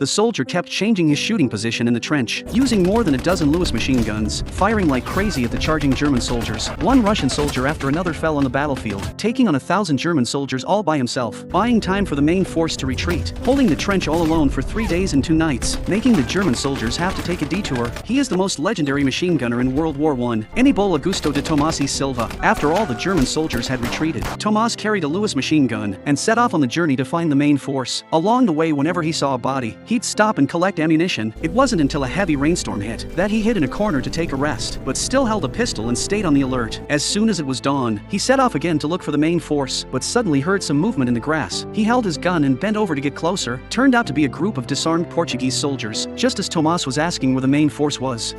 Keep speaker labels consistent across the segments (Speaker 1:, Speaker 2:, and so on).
Speaker 1: The soldier kept changing his shooting position in the trench, using more than a dozen Lewis machine guns, firing like crazy at the charging German soldiers. One Russian soldier after another fell on the battlefield, taking on 1,000 German soldiers all by himself, buying time for the main force to retreat, holding the trench all alone for 3 days and 2 nights, making the German soldiers have to take a detour. He is the most legendary machine gunner in World War I. Ennibal Augusto de Tomasi Silva. After all the German soldiers had retreated, Tomas carried a Lewis machine gun and set off on the journey to find the main force. Along the way, whenever he saw a body, he'd stop and collect ammunition. It wasn't until a heavy rainstorm hit that he hid in a corner to take a rest, but still held a pistol and stayed on the alert. As soon as it was dawn, he set off again to look for the main force, but suddenly heard some movement in the grass. He held his gun and bent over to get closer. Turned out to be a group of disarmed Portuguese soldiers, just as Tomas was asking where the main force was.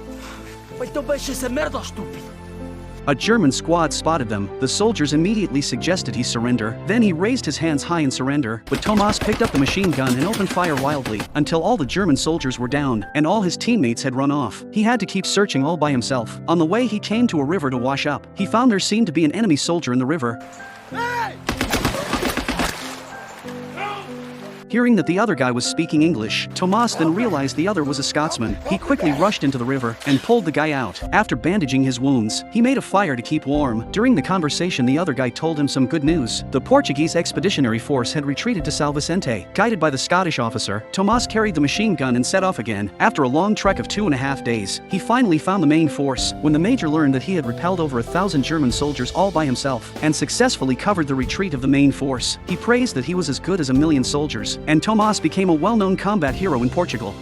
Speaker 1: A German squad spotted them. The soldiers immediately suggested he surrender. Then he raised his hands high in surrender, but Tomas picked up the machine gun and opened fire wildly, until all the German soldiers were down, and all his teammates had run off. He had to keep searching all by himself. On the way he came to a river to wash up. He found there seemed to be an enemy soldier in the river. Hey! Hearing that the other guy was speaking English, Tomas then realized the other was a Scotsman. He quickly rushed into the river and pulled the guy out. After bandaging his wounds, he made a fire to keep warm. During the conversation, the other guy told him some good news. The Portuguese expeditionary force had retreated to São Vicente. Guided by the Scottish officer, Tomas carried the machine gun and set off again. After a long trek of 2.5 days, he finally found the main force. When the major learned that he had repelled over 1,000 German soldiers all by himself and successfully covered the retreat of the main force, he praised that he was as good as 1,000,000 soldiers, and Tomas became a well-known combat hero in Portugal.